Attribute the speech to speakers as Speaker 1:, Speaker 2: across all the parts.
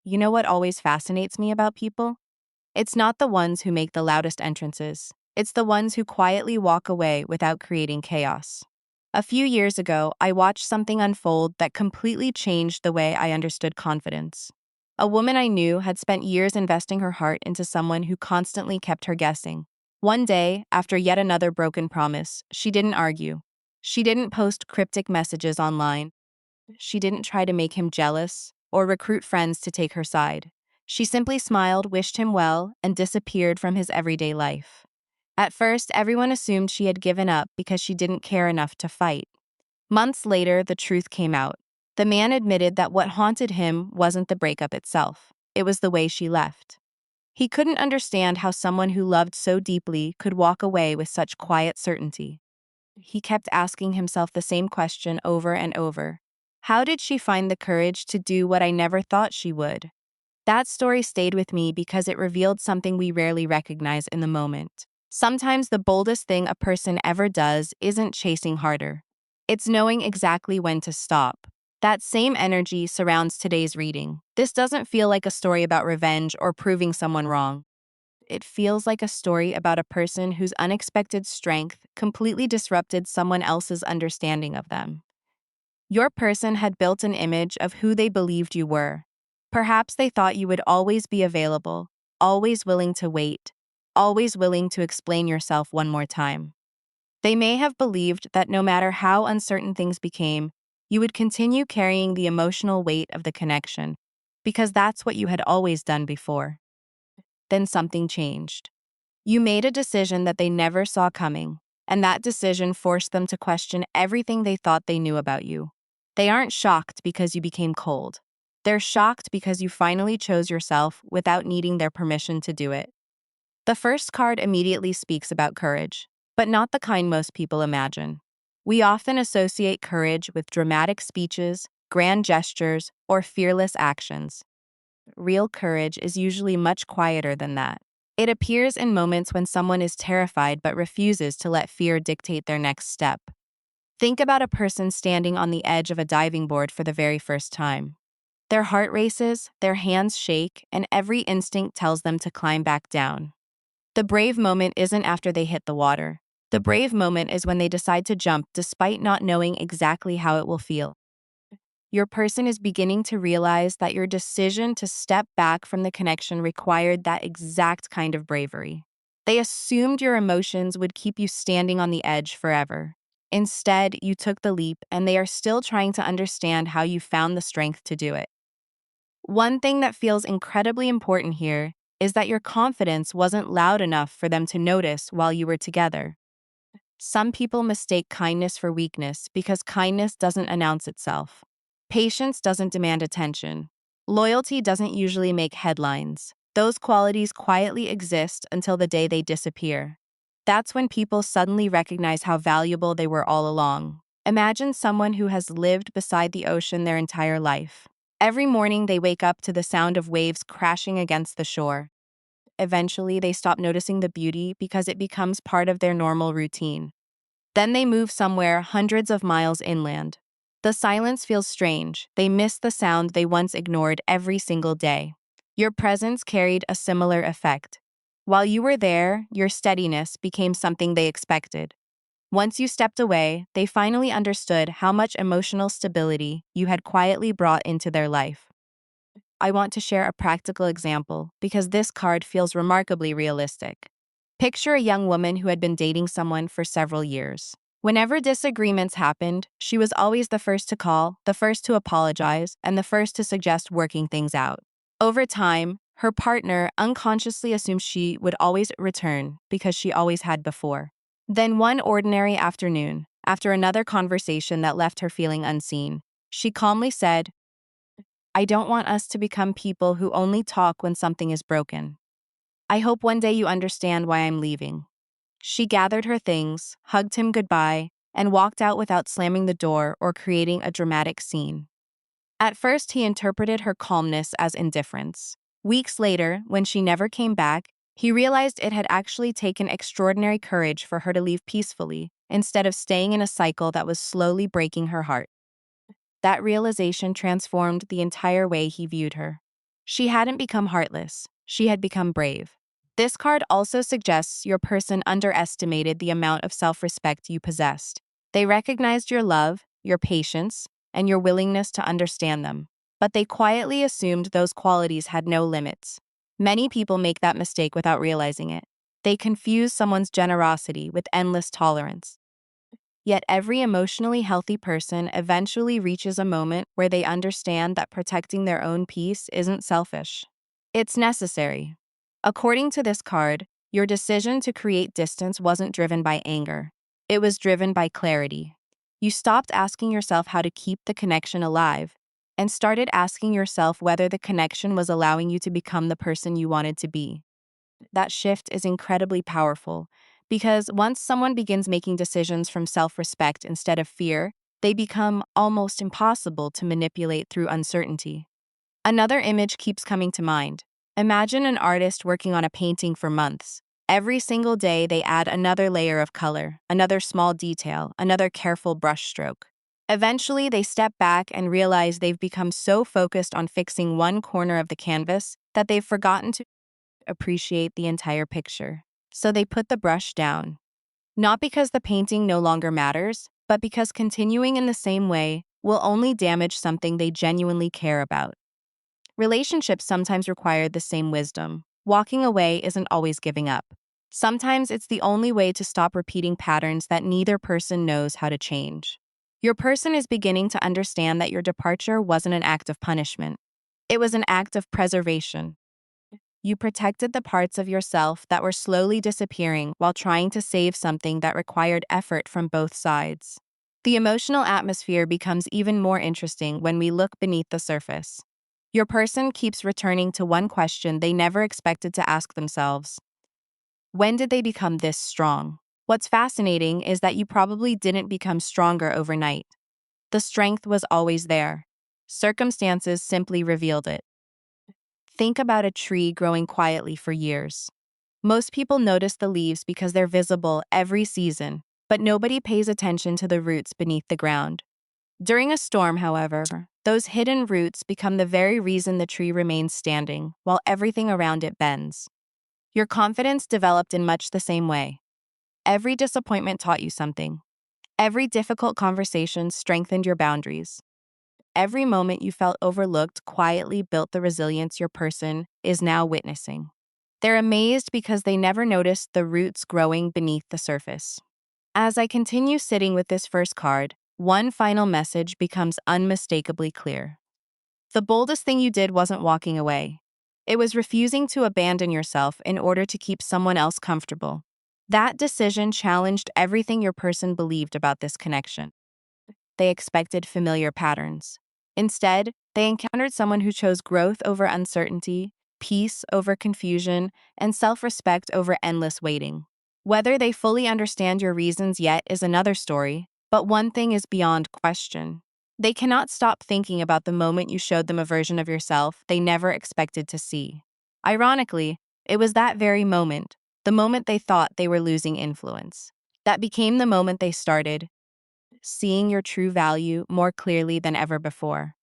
Speaker 1: You know what always fascinates me about people? It's not the ones who make the loudest entrances. It's the ones who quietly walk away without creating chaos. A few years ago, I watched something unfold that completely changed the way I understood confidence. A woman I knew had spent years investing her heart into someone who constantly kept her guessing. One day, after yet another broken promise, she didn't argue. She didn't post cryptic messages online. She didn't try to make him jealous or recruit friends to take her side. She simply smiled, wished him well, and disappeared from his everyday life. At first, everyone assumed she had given up because she didn't care enough to fight. Months later, the truth came out. The man admitted that what haunted him wasn't the breakup itself, it was the way she left. He couldn't understand how someone who loved so deeply could walk away with such quiet certainty. He kept asking himself the same question over and over. How did she find the courage to do what I never thought she would? That story stayed with me because it revealed something we rarely recognize in the moment. Sometimes the boldest thing a person ever does isn't chasing harder. It's knowing exactly when to stop. That same energy surrounds today's reading. This doesn't feel like a story about revenge or proving someone wrong. It feels like a story about a person whose unexpected strength completely disrupted someone else's understanding of them. Your person had built an image of who they believed you were. Perhaps they thought you would always be available, always willing to wait, always willing to explain yourself one more time. They may have believed that no matter how uncertain things became, you would continue carrying the emotional weight of the connection, because that's what you had always done before. Then something changed. You made a decision that they never saw coming, and that decision forced them to question everything they thought they knew about you. They aren't shocked because you became cold. They're shocked because you finally chose yourself without needing their permission to do it. The first card immediately speaks about courage, but not the kind most people imagine. We often associate courage with dramatic speeches, grand gestures, or fearless actions. Real courage is usually much quieter than that. It appears in moments when someone is terrified but refuses to let fear dictate their next step. Think about a person standing on the edge of a diving board for the very first time. Their heart races, their hands shake, and every instinct tells them to climb back down. The brave moment isn't after they hit the water. The brave moment is when they decide to jump despite not knowing exactly how it will feel. Your person is beginning to realize that your decision to step back from the connection required that exact kind of bravery. They assumed your emotions would keep you standing on the edge forever. Instead, you took the leap, and they are still trying to understand how you found the strength to do it. One thing that feels incredibly important here is that your confidence wasn't loud enough for them to notice while you were together. Some people mistake kindness for weakness because kindness doesn't announce itself. Patience doesn't demand attention. Loyalty doesn't usually make headlines. Those qualities quietly exist until the day they disappear. That's when people suddenly recognize how valuable they were all along. Imagine someone who has lived beside the ocean their entire life. Every morning they wake up to the sound of waves crashing against the shore. Eventually, they stop noticing the beauty because it becomes part of their normal routine. Then they move somewhere hundreds of miles inland. The silence feels strange. They miss the sound they once ignored every single day. Your presence carried a similar effect. While you were there, your steadiness became something they expected. Once you stepped away, they finally understood how much emotional stability you had quietly brought into their life. I want to share a practical example because this card feels remarkably realistic. Picture a young woman who had been dating someone for several years. Whenever disagreements happened, she was always the first to call, the first to apologize, and the first to suggest working things out. Over time, her partner unconsciously assumed she would always return because she always had before. Then one ordinary afternoon, after another conversation that left her feeling unseen, she calmly said, "I don't want us to become people who only talk when something is broken. I hope one day you understand why I'm leaving." She gathered her things, hugged him goodbye, and walked out without slamming the door or creating a dramatic scene. At first, he interpreted her calmness as indifference. Weeks later, when she never came back, he realized it had actually taken extraordinary courage for her to leave peacefully, instead of staying in a cycle that was slowly breaking her heart. That realization transformed the entire way he viewed her. She hadn't become heartless, she had become brave. This card also suggests your person underestimated the amount of self-respect you possessed. They recognized your love, your patience, and your willingness to understand them, but they quietly assumed those qualities had no limits. Many people make that mistake without realizing it. They confuse someone's generosity with endless tolerance. Yet every emotionally healthy person eventually reaches a moment where they understand that protecting their own peace isn't selfish. It's necessary. According to this card, your decision to create distance wasn't driven by anger. It was driven by clarity. You stopped asking yourself how to keep the connection alive and started asking yourself whether the connection was allowing you to become the person you wanted to be. That shift is incredibly powerful because once someone begins making decisions from self-respect instead of fear, they become almost impossible to manipulate through uncertainty. Another image keeps coming to mind. Imagine an artist working on a painting for months. Every single day, they add another layer of color, another small detail, another careful brushstroke. Eventually, they step back and realize they've become so focused on fixing one corner of the canvas that they've forgotten to appreciate the entire picture. So they put the brush down. Not because the painting no longer matters, but because continuing in the same way will only damage something they genuinely care about. Relationships sometimes require the same wisdom. Walking away isn't always giving up. Sometimes it's the only way to stop repeating patterns that neither person knows how to change. Your person is beginning to understand that your departure wasn't an act of punishment. It was an act of preservation. You protected the parts of yourself that were slowly disappearing while trying to save something that required effort from both sides. The emotional atmosphere becomes even more interesting when we look beneath the surface. Your person keeps returning to one question they never expected to ask themselves. When did they become this strong? What's fascinating is that you probably didn't become stronger overnight. The strength was always there. Circumstances simply revealed it. Think about a tree growing quietly for years. Most people notice the leaves because they're visible every season, but nobody pays attention to the roots beneath the ground. During a storm, however, those hidden roots become the very reason the tree remains standing, while everything around it bends. Your confidence developed in much the same way. Every disappointment taught you something. Every difficult conversation strengthened your boundaries. Every moment you felt overlooked quietly built the resilience your person is now witnessing. They're amazed because they never noticed the roots growing beneath the surface. As I continue sitting with this first card, one final message becomes unmistakably clear. The boldest thing you did wasn't walking away. It was refusing to abandon yourself in order to keep someone else comfortable. That decision challenged everything your person believed about this connection. They expected familiar patterns. Instead, they encountered someone who chose growth over uncertainty, peace over confusion, and self-respect over endless waiting. Whether they fully understand your reasons yet is another story, but one thing is beyond question. They cannot stop thinking about the moment you showed them a version of yourself they never expected to see. Ironically, it was that very moment, the moment they thought they were losing influence, that became the moment they started seeing your true value more clearly than ever before.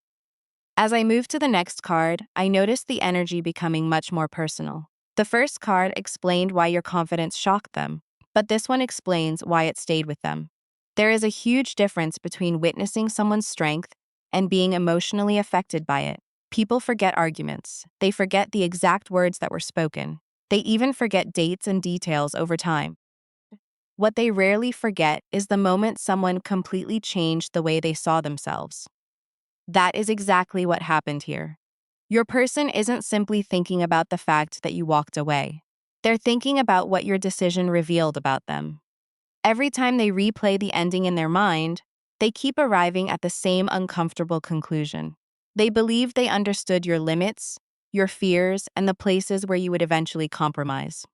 Speaker 1: As I moved to the next card, I noticed the energy becoming much more personal. The first card explained why your confidence shocked them, but this one explains why it stayed with them. There is a huge difference between witnessing someone's strength and being emotionally affected by it. People forget arguments. They forget the exact words that were spoken. They even forget dates and details over time. What they rarely forget is the moment someone completely changed the way they saw themselves. That is exactly what happened here. Your person isn't simply thinking about the fact that you walked away. They're thinking about what your decision revealed about them. Every time they replay the ending in their mind, they keep arriving at the same uncomfortable conclusion. They believe they understood your limits, your fears, and the places where you would eventually compromise.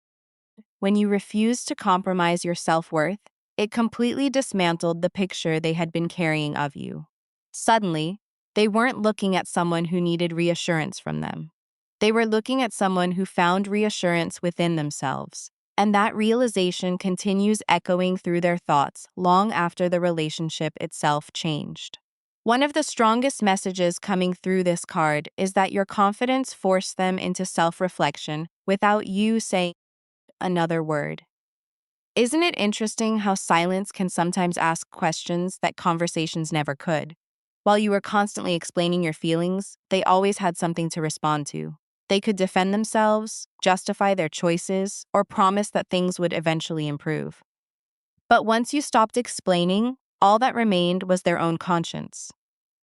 Speaker 1: When you refused to compromise your self-worth, it completely dismantled the picture they had been carrying of you. Suddenly, they weren't looking at someone who needed reassurance from them. They were looking at someone who found reassurance within themselves, and that realization continues echoing through their thoughts long after the relationship itself changed. One of the strongest messages coming through this card is that your confidence forced them into self-reflection without you saying another word. Isn't it interesting how silence can sometimes ask questions that conversations never could? While you were constantly explaining your feelings, they always had something to respond to. They could defend themselves, justify their choices, or promise that things would eventually improve. But once you stopped explaining, all that remained was their own conscience.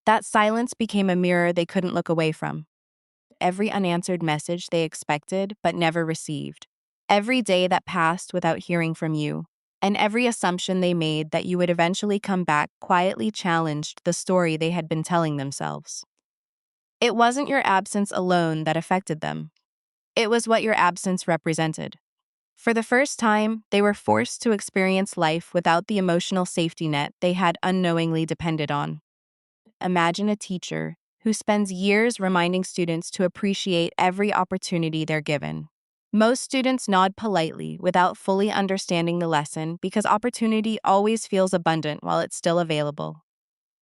Speaker 1: That silence became a mirror they couldn't look away from. Every unanswered message they expected but never received. Every day that passed without hearing from you. And every assumption they made that you would eventually come back quietly challenged the story they had been telling themselves. It wasn't your absence alone that affected them. It was what your absence represented. For the first time, they were forced to experience life without the emotional safety net they had unknowingly depended on. Imagine a teacher who spends years reminding students to appreciate every opportunity they're given. Most students nod politely without fully understanding the lesson because opportunity always feels abundant while it's still available.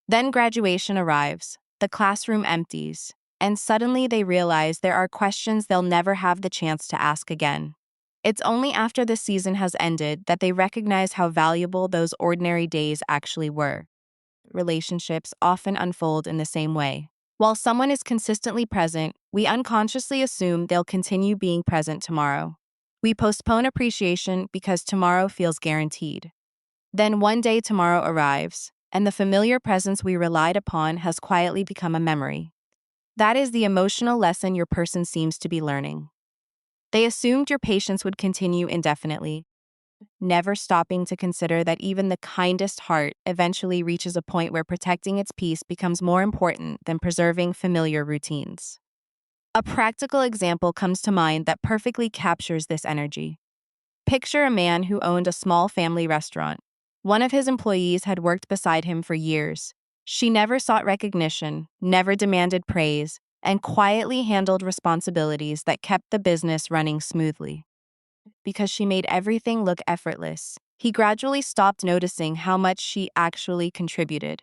Speaker 1: Then graduation arrives, the classroom empties, and suddenly they realize there are questions they'll never have the chance to ask again. It's only after the season has ended that they recognize how valuable those ordinary days actually were. Relationships often unfold in the same way. While someone is consistently present, we unconsciously assume they'll continue being present tomorrow. We postpone appreciation because tomorrow feels guaranteed. Then one day tomorrow arrives, and the familiar presence we relied upon has quietly become a memory. That is the emotional lesson your person seems to be learning. They assumed your patience would continue indefinitely, never stopping to consider that even the kindest heart eventually reaches a point where protecting its peace becomes more important than preserving familiar routines. A practical example comes to mind that perfectly captures this energy. Picture a man who owned a small family restaurant. One of his employees had worked beside him for years. She never sought recognition, never demanded praise, and quietly handled responsibilities that kept the business running smoothly. Because she made everything look effortless, he gradually stopped noticing how much she actually contributed.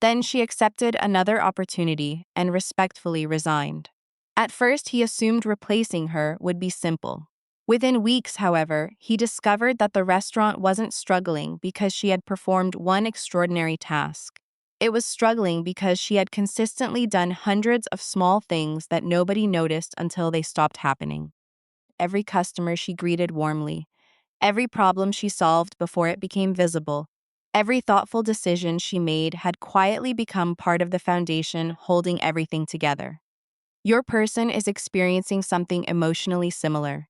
Speaker 1: Then she accepted another opportunity and respectfully resigned. At first, he assumed replacing her would be simple. Within weeks, however, he discovered that the restaurant wasn't struggling because she had performed one extraordinary task. It was struggling because she had consistently done hundreds of small things that nobody noticed until they stopped happening. Every customer she greeted warmly, every problem she solved before it became visible, every thoughtful decision she made had quietly become part of the foundation holding everything together. Your person is experiencing something emotionally similar.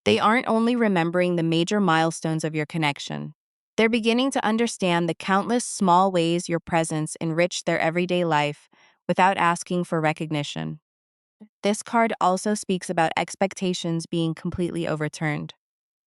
Speaker 1: They aren't only remembering the major milestones of your connection, they're beginning to understand the countless small ways your presence enriched their everyday life without asking for recognition. This card also speaks about expectations being completely overturned.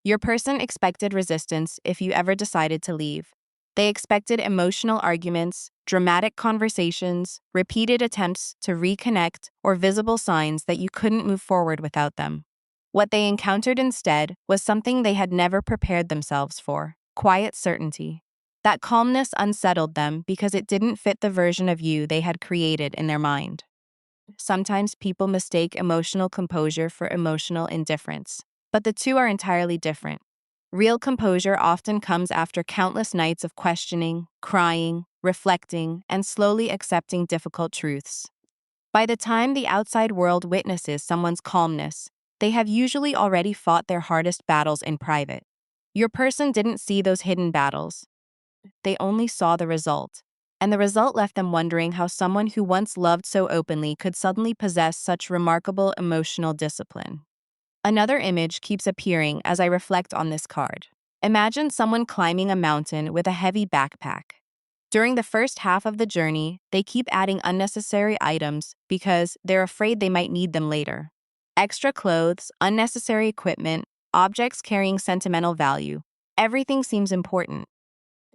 Speaker 1: Your person expected resistance if you ever decided to leave. They expected emotional arguments, dramatic conversations, repeated attempts to reconnect, or visible signs that you couldn't move forward without them. What they encountered instead was something they had never prepared themselves for: quiet certainty. That calmness unsettled them because it didn't fit the version of you they had created in their mind. Sometimes people mistake emotional composure for emotional indifference, but the two are entirely different. Real composure often comes after countless nights of questioning, crying, reflecting, and slowly accepting difficult truths. By the time the outside world witnesses someone's calmness, they have usually already fought their hardest battles in private. Your person didn't see those hidden battles. They only saw the result. And the result left them wondering how someone who once loved so openly could suddenly possess such remarkable emotional discipline. Another image keeps appearing as I reflect on this card. Imagine someone climbing a mountain with a heavy backpack. During the first half of the journey, they keep adding unnecessary items because they're afraid they might need them later. Extra clothes, unnecessary equipment, objects carrying sentimental value. Everything seems important.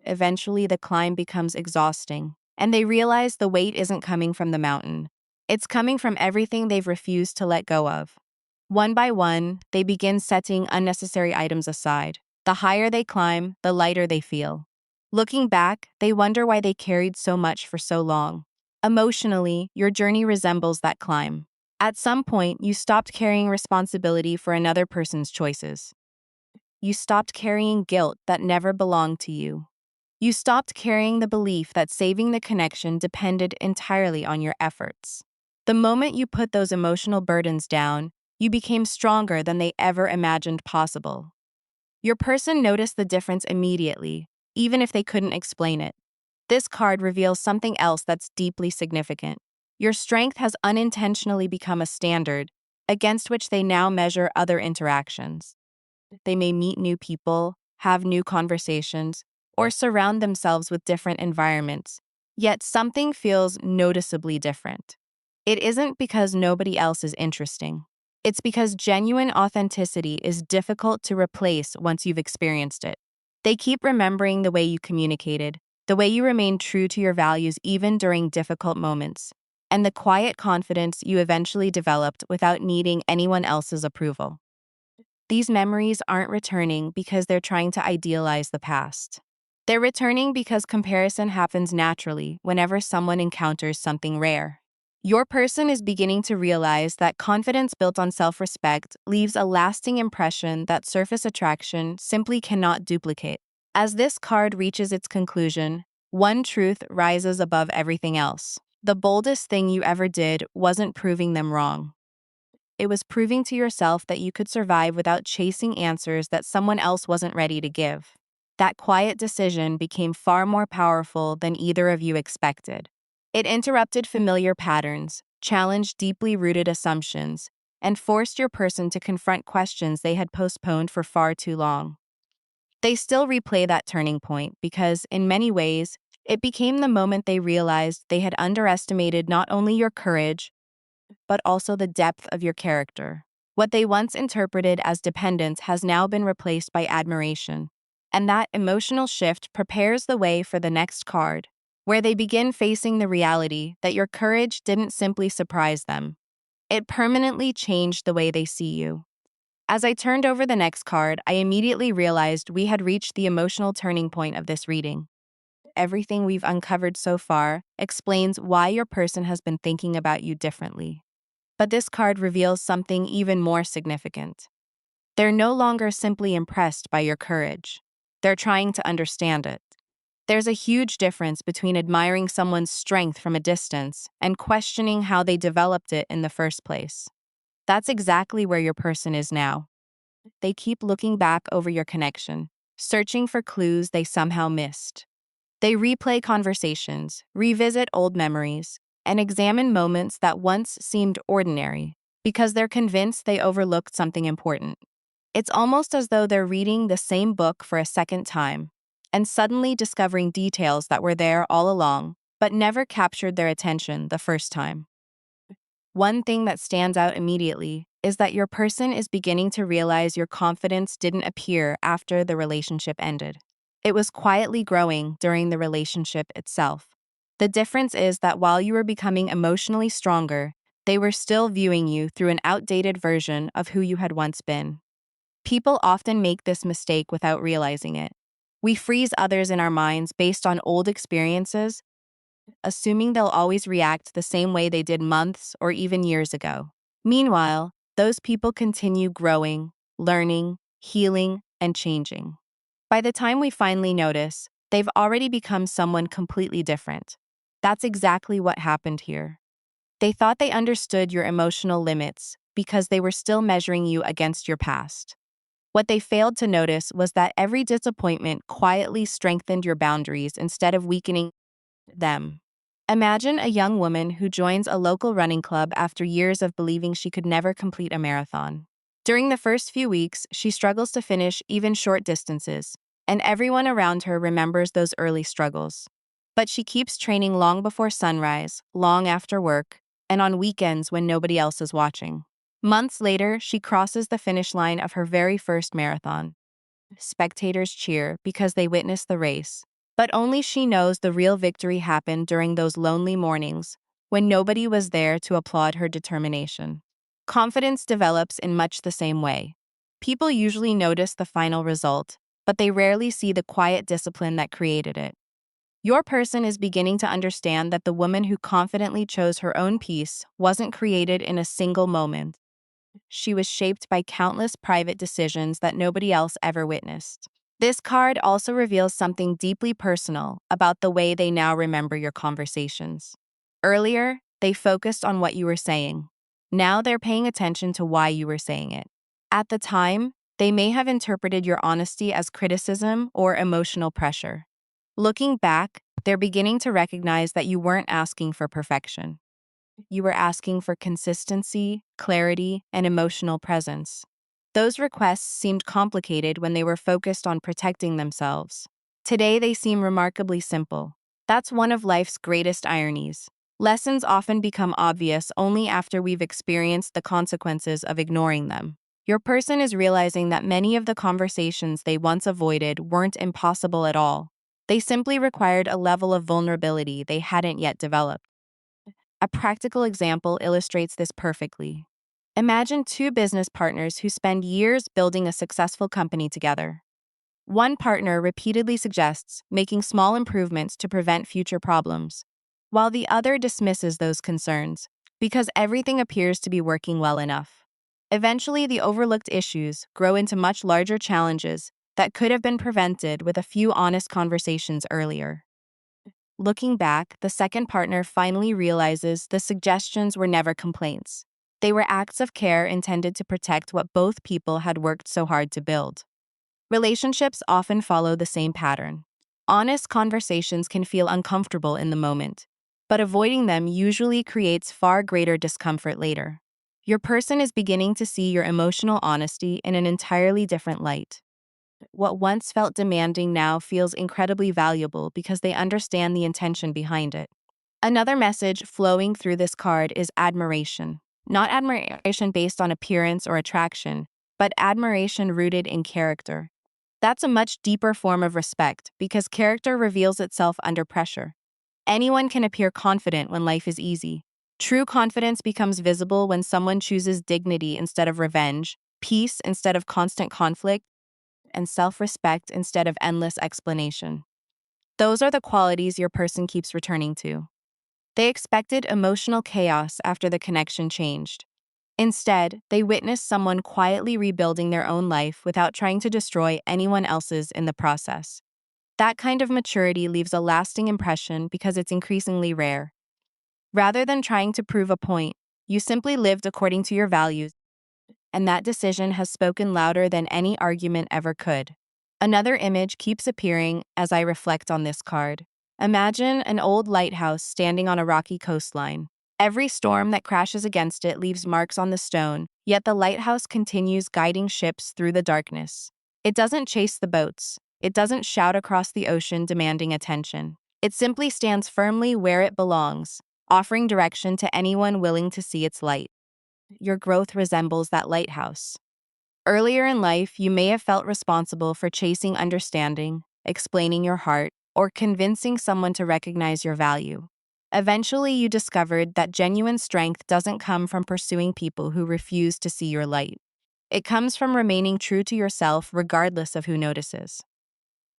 Speaker 1: Eventually, the climb becomes exhausting, and they realize the weight isn't coming from the mountain. It's coming from everything they've refused to let go of. One by one, they begin setting unnecessary items aside. The higher they climb, the lighter they feel. Looking back, they wonder why they carried so much for so long. Emotionally, your journey resembles that climb. At some point, you stopped carrying responsibility for another person's choices. You stopped carrying guilt that never belonged to you. You stopped carrying the belief that saving the connection depended entirely on your efforts. The moment you put those emotional burdens down, you became stronger than they ever imagined possible. Your person noticed the difference immediately, even if they couldn't explain it. This card reveals something else that's deeply significant. Your strength has unintentionally become a standard against which they now measure other interactions. They may meet new people, have new conversations, or surround themselves with different environments, yet something feels noticeably different. It isn't because nobody else is interesting. It's because genuine authenticity is difficult to replace once you've experienced it. They keep remembering the way you communicated, the way you remained true to your values even during difficult moments, and the quiet confidence you eventually developed without needing anyone else's approval. These memories aren't returning because they're trying to idealize the past. They're returning because comparison happens naturally whenever someone encounters something rare. Your person is beginning to realize that confidence built on self-respect leaves a lasting impression that surface attraction simply cannot duplicate. As this card reaches its conclusion, one truth rises above everything else. The boldest thing you ever did wasn't proving them wrong. It was proving to yourself that you could survive without chasing answers that someone else wasn't ready to give. That quiet decision became far more powerful than either of you expected. It interrupted familiar patterns, challenged deeply rooted assumptions, and forced your person to confront questions they had postponed for far too long. They still replay that turning point because, in many ways, it became the moment they realized they had underestimated not only your courage, but also the depth of your character. What they once interpreted as dependence has now been replaced by admiration. And that emotional shift prepares the way for the next card, where they begin facing the reality that your courage didn't simply surprise them. It permanently changed the way they see you. As I turned over the next card, I immediately realized we had reached the emotional turning point of this reading. Everything we've uncovered so far explains why your person has been thinking about you differently. But this card reveals something even more significant. They're no longer simply impressed by your courage. They're trying to understand it. There's a huge difference between admiring someone's strength from a distance and questioning how they developed it in the first place. That's exactly where your person is now. They keep looking back over your connection, searching for clues they somehow missed. They replay conversations, revisit old memories, and examine moments that once seemed ordinary because they're convinced they overlooked something important. It's almost as though they're reading the same book for a second time and suddenly discovering details that were there all along but never captured their attention the first time. One thing that stands out immediately is that your person is beginning to realize your confidence didn't appear after the relationship ended. It was quietly growing during the relationship itself. The difference is that while you were becoming emotionally stronger, they were still viewing you through an outdated version of who you had once been. People often make this mistake without realizing it. We freeze others in our minds based on old experiences, assuming they'll always react the same way they did months or even years ago. Meanwhile, those people continue growing, learning, healing, and changing. By the time we finally notice, they've already become someone completely different. That's exactly what happened here. They thought they understood your emotional limits because they were still measuring you against your past. What they failed to notice was that every disappointment quietly strengthened your boundaries instead of weakening them. Imagine a young woman who joins a local running club after years of believing she could never complete a marathon. During the first few weeks, she struggles to finish even short distances, and everyone around her remembers those early struggles. But she keeps training long before sunrise, long after work, and on weekends when nobody else is watching. Months later, she crosses the finish line of her very first marathon. Spectators cheer because they witnessed the race, but only she knows the real victory happened during those lonely mornings when nobody was there to applaud her determination. Confidence develops in much the same way. People usually notice the final result, but they rarely see the quiet discipline that created it. Your person is beginning to understand that the woman who confidently chose her own peace wasn't created in a single moment. She was shaped by countless private decisions that nobody else ever witnessed. This card also reveals something deeply personal about the way they now remember your conversations. Earlier, they focused on what you were saying. Now they're paying attention to why you were saying it. At the time, they may have interpreted your honesty as criticism or emotional pressure. Looking back, they're beginning to recognize that you weren't asking for perfection. You were asking for consistency, clarity, and emotional presence. Those requests seemed complicated when they were focused on protecting themselves. Today, they seem remarkably simple. That's one of life's greatest ironies. Lessons often become obvious only after we've experienced the consequences of ignoring them. Your person is realizing that many of the conversations they once avoided weren't impossible at all. They simply required a level of vulnerability they hadn't yet developed. A practical example illustrates this perfectly. Imagine two business partners who spend years building a successful company together. One partner repeatedly suggests making small improvements to prevent future problems, while the other dismisses those concerns because everything appears to be working well enough. Eventually, the overlooked issues grow into much larger challenges that could have been prevented with a few honest conversations earlier. Looking back, the second partner finally realizes the suggestions were never complaints. They were acts of care intended to protect what both people had worked so hard to build. Relationships often follow the same pattern. Honest conversations can feel uncomfortable in the moment, but avoiding them usually creates far greater discomfort later. Your person is beginning to see your emotional honesty in an entirely different light. What once felt demanding now feels incredibly valuable because they understand the intention behind it. Another message flowing through this card is admiration. Not admiration based on appearance or attraction, but admiration rooted in character. That's a much deeper form of respect because character reveals itself under pressure. Anyone can appear confident when life is easy. True confidence becomes visible when someone chooses dignity instead of revenge, peace instead of constant conflict, and self-respect instead of endless explanation. Those are the qualities your person keeps returning to. They expected emotional chaos after the connection changed. Instead, they witnessed someone quietly rebuilding their own life without trying to destroy anyone else's in the process. That kind of maturity leaves a lasting impression because it's increasingly rare. Rather than trying to prove a point, you simply lived according to your values, and that decision has spoken louder than any argument ever could. Another image keeps appearing as I reflect on this card. Imagine an old lighthouse standing on a rocky coastline. Every storm that crashes against it leaves marks on the stone, yet the lighthouse continues guiding ships through the darkness. It doesn't chase the boats. It doesn't shout across the ocean demanding attention. It simply stands firmly where it belongs, offering direction to anyone willing to see its light. Your growth resembles that lighthouse. Earlier in life, you may have felt responsible for chasing understanding, explaining your heart, or convincing someone to recognize your value. Eventually, you discovered that genuine strength doesn't come from pursuing people who refuse to see your light. It comes from remaining true to yourself regardless of who notices.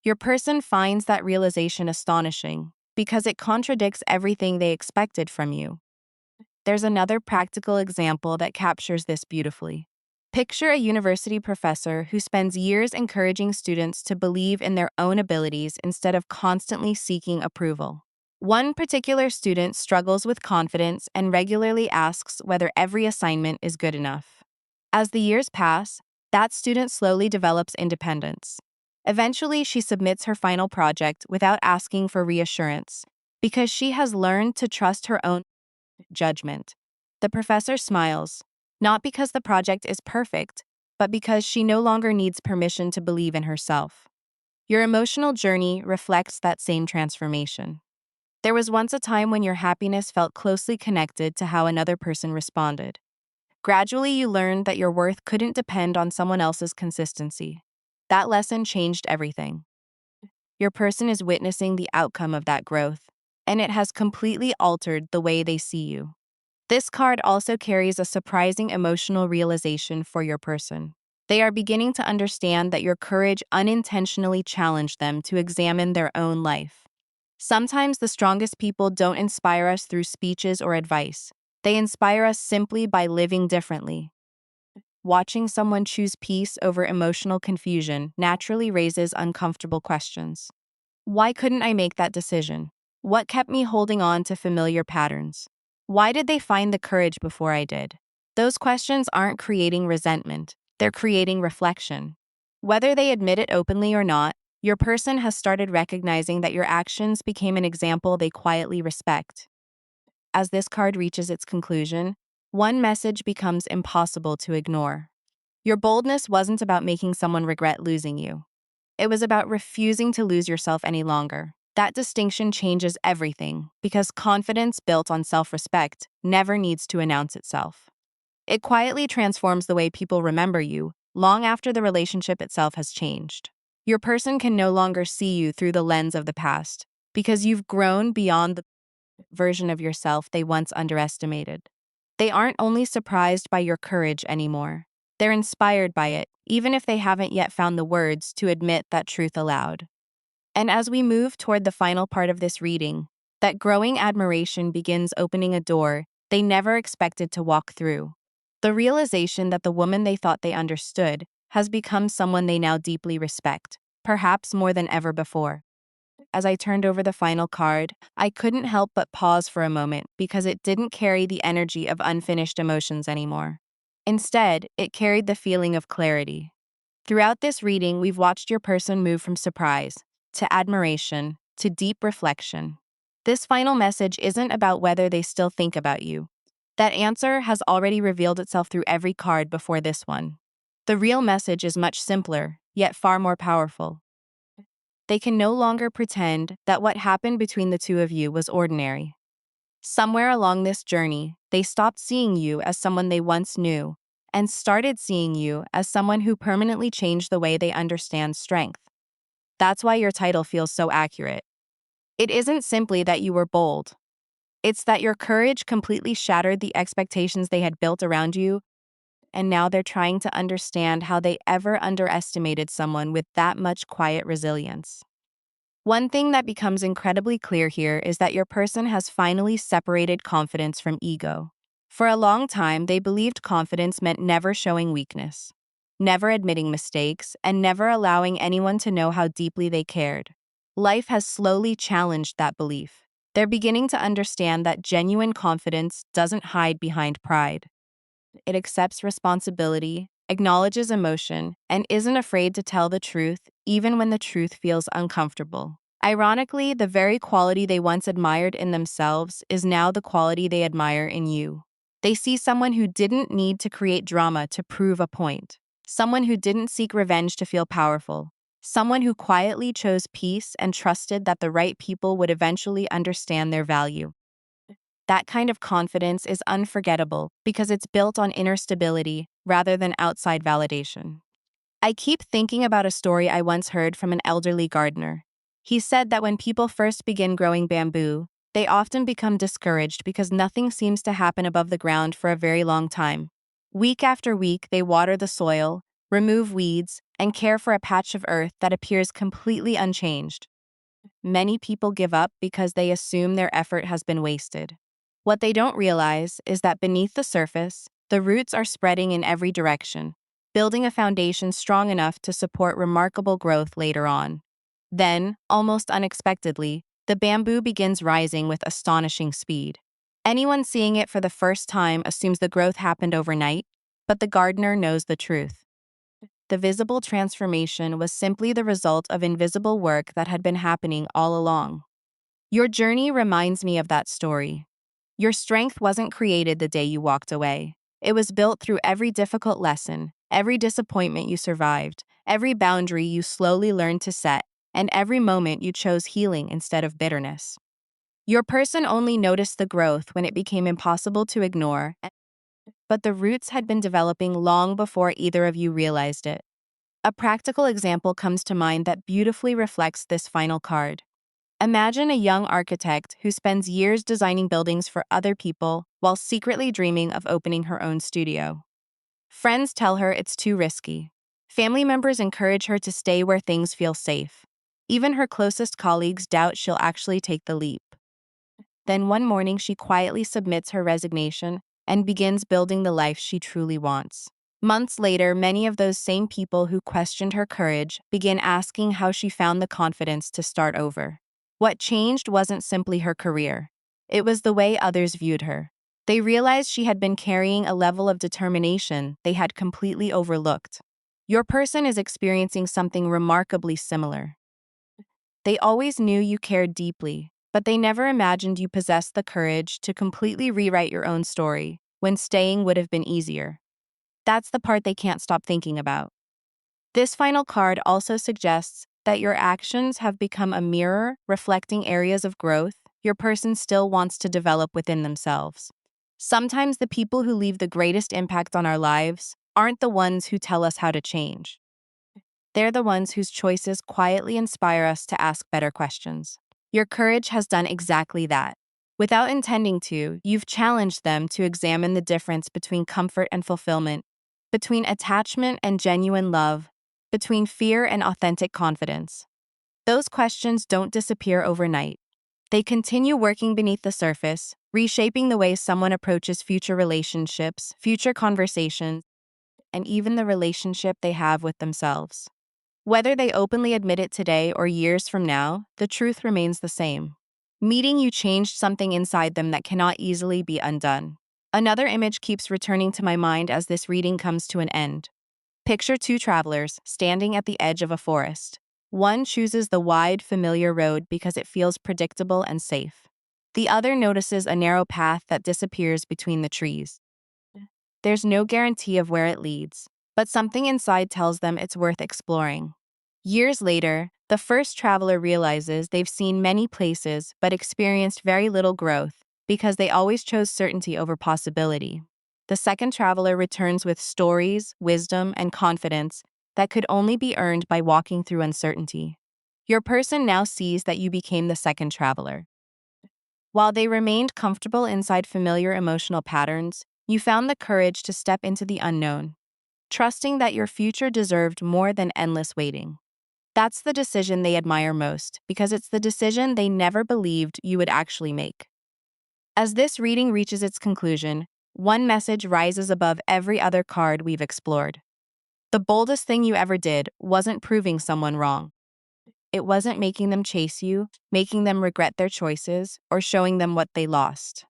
Speaker 1: Your person finds that realization astonishing because it contradicts everything they expected from you. There's another practical example that captures this beautifully. Picture a university professor who spends years encouraging students to believe in their own abilities instead of constantly seeking approval. One particular student struggles with confidence and regularly asks whether every assignment is good enough. As the years pass, that student slowly develops independence. Eventually, she submits her final project without asking for reassurance because she has learned to trust her own judgment. The professor smiles, not because the project is perfect, but because she no longer needs permission to believe in herself. Your emotional journey reflects that same transformation. There was once a time when your happiness felt closely connected to how another person responded. Gradually, you learned that your worth couldn't depend on someone else's consistency. That lesson changed everything. Your person is witnessing the outcome of that growth, and it has completely altered the way they see you. This card also carries a surprising emotional realization for your person. They are beginning to understand that your courage unintentionally challenged them to examine their own life. Sometimes the strongest people don't inspire us through speeches or advice. They inspire us simply by living differently. Watching someone choose peace over emotional confusion naturally raises uncomfortable questions. Why couldn't I make that decision? What kept me holding on to familiar patterns? Why did they find the courage before I did? Those questions aren't creating resentment, they're creating reflection. Whether they admit it openly or not, your person has started recognizing that your actions became an example they quietly respect. As this card reaches its conclusion, one message becomes impossible to ignore. Your boldness wasn't about making someone regret losing you. It was about refusing to lose yourself any longer. That distinction changes everything because confidence built on self-respect never needs to announce itself. It quietly transforms the way people remember you long after the relationship itself has changed. Your person can no longer see you through the lens of the past because you've grown beyond the version of yourself they once underestimated. They aren't only surprised by your courage anymore, they're inspired by it, even if they haven't yet found the words to admit that truth aloud. And as we move toward the final part of this reading, that growing admiration begins opening a door they never expected to walk through. The realization that the woman they thought they understood has become someone they now deeply respect, perhaps more than ever before. As I turned over the final card, I couldn't help but pause for a moment because it didn't carry the energy of unfinished emotions anymore. Instead, it carried the feeling of clarity. Throughout this reading, we've watched your person move from surprise to admiration to deep reflection. This final message isn't about whether they still think about you. That answer has already revealed itself through every card before this one. The real message is much simpler, yet far more powerful. They can no longer pretend that what happened between the two of you was ordinary. Somewhere along this journey, they stopped seeing you as someone they once knew and started seeing you as someone who permanently changed the way they understand strength. That's why your title feels so accurate. It isn't simply that you were bold. It's that your courage completely shattered the expectations they had built around you, and now they're trying to understand how they ever underestimated someone with that much quiet resilience. One thing that becomes incredibly clear here is that your person has finally separated confidence from ego. For a long time, they believed confidence meant never showing weakness, never admitting mistakes, and never allowing anyone to know how deeply they cared. Life has slowly challenged that belief. They're beginning to understand that genuine confidence doesn't hide behind pride. It accepts responsibility, acknowledges emotion, and isn't afraid to tell the truth, even when the truth feels uncomfortable. Ironically, the very quality they once admired in themselves is now the quality they admire in you. They see someone who didn't need to create drama to prove a point, someone who didn't seek revenge to feel powerful, someone who quietly chose peace and trusted that the right people would eventually understand their value. That kind of confidence is unforgettable because it's built on inner stability rather than outside validation. I keep thinking about a story I once heard from an elderly gardener. He said that when people first begin growing bamboo, they often become discouraged because nothing seems to happen above the ground for a very long time. Week after week, they water the soil, remove weeds, and care for a patch of earth that appears completely unchanged. Many people give up because they assume their effort has been wasted. What they don't realize is that beneath the surface, the roots are spreading in every direction, building a foundation strong enough to support remarkable growth later on. Then, almost unexpectedly, the bamboo begins rising with astonishing speed. Anyone seeing it for the first time assumes the growth happened overnight, but the gardener knows the truth. The visible transformation was simply the result of invisible work that had been happening all along. Your journey reminds me of that story. Your strength wasn't created the day you walked away. It was built through every difficult lesson, every disappointment you survived, every boundary you slowly learned to set, and every moment you chose healing instead of bitterness. Your person only noticed the growth when it became impossible to ignore, but the roots had been developing long before either of you realized it. A practical example comes to mind that beautifully reflects this final card. Imagine a young architect who spends years designing buildings for other people while secretly dreaming of opening her own studio. Friends tell her it's too risky. Family members encourage her to stay where things feel safe. Even her closest colleagues doubt she'll actually take the leap. Then one morning, she quietly submits her resignation and begins building the life she truly wants. Months later, many of those same people who questioned her courage begin asking how she found the confidence to start over. What changed wasn't simply her career. It was the way others viewed her. They realized she had been carrying a level of determination they had completely overlooked. Your person is experiencing something remarkably similar. They always knew you cared deeply, but they never imagined you possessed the courage to completely rewrite your own story when staying would have been easier. That's the part they can't stop thinking about. This final card also suggests that your actions have become a mirror reflecting areas of growth your person still wants to develop within themselves. Sometimes the people who leave the greatest impact on our lives aren't the ones who tell us how to change. They're the ones whose choices quietly inspire us to ask better questions. Your courage has done exactly that. Without intending to, you've challenged them to examine the difference between comfort and fulfillment, between attachment and genuine love, between fear and authentic confidence. Those questions don't disappear overnight. They continue working beneath the surface, reshaping the way someone approaches future relationships, future conversations, and even the relationship they have with themselves. Whether they openly admit it today or years from now, the truth remains the same. Meeting you changed something inside them that cannot easily be undone. Another image keeps returning to my mind as this reading comes to an end. Picture two travelers standing at the edge of a forest. One chooses the wide, familiar road because it feels predictable and safe. The other notices a narrow path that disappears between the trees. There's no guarantee of where it leads, but something inside tells them it's worth exploring. Years later, the first traveler realizes they've seen many places but experienced very little growth because they always chose certainty over possibility. The second traveler returns with stories, wisdom, and confidence that could only be earned by walking through uncertainty. Your person now sees that you became the second traveler. While they remained comfortable inside familiar emotional patterns, you found the courage to step into the unknown, trusting that your future deserved more than endless waiting. That's the decision they admire most, because it's the decision they never believed you would actually make. As this reading reaches its conclusion, one message rises above every other card we've explored. The boldest thing you ever did wasn't proving someone wrong. It wasn't making them chase you, making them regret their choices, or showing them what they lost.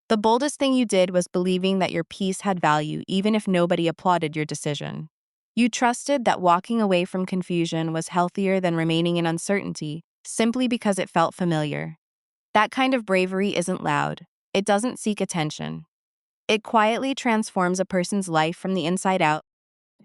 Speaker 1: The boldest thing you did was believing that your peace had value even if nobody applauded your decision. You trusted that walking away from confusion was healthier than remaining in uncertainty, simply because it felt familiar. That kind of bravery isn't loud. It doesn't seek attention. It quietly transforms a person's life from the inside out,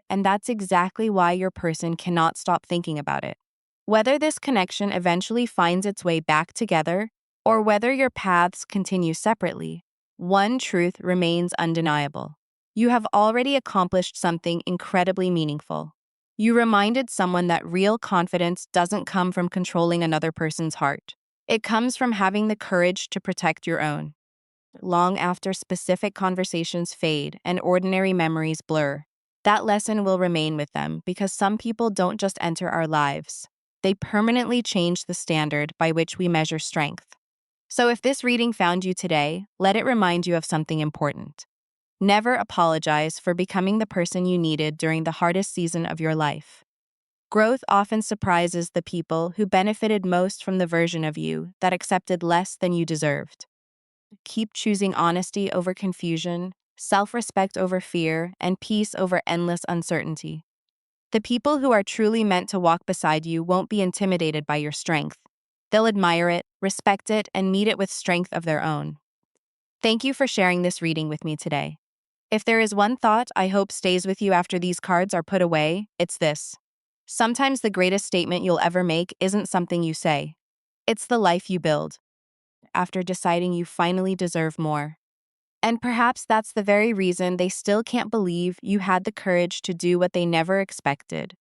Speaker 1: and that's exactly why your person cannot stop thinking about it. Whether this connection eventually finds its way back together, or whether your paths continue separately, one truth remains undeniable. You have already accomplished something incredibly meaningful. You reminded someone that real confidence doesn't come from controlling another person's heart. It comes from having the courage to protect your own. Long after specific conversations fade and ordinary memories blur, that lesson will remain with them because some people don't just enter our lives. They permanently change the standard by which we measure strength. So if this reading found you today, let it remind you of something important. Never apologize for becoming the person you needed during the hardest season of your life. Growth often surprises the people who benefited most from the version of you that accepted less than you deserved. Keep choosing honesty over confusion, self-respect over fear, and peace over endless uncertainty. The people who are truly meant to walk beside you won't be intimidated by your strength. They'll admire it, respect it, and meet it with strength of their own. Thank you for sharing this reading with me today. If there is one thought I hope stays with you after these cards are put away, it's this. Sometimes the greatest statement you'll ever make isn't something you say. It's the life you build, after deciding you finally deserve more. And perhaps that's the very reason they still can't believe you had the courage to do what they never expected.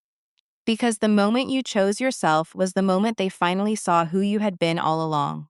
Speaker 1: Because the moment you chose yourself was the moment they finally saw who you had been all along.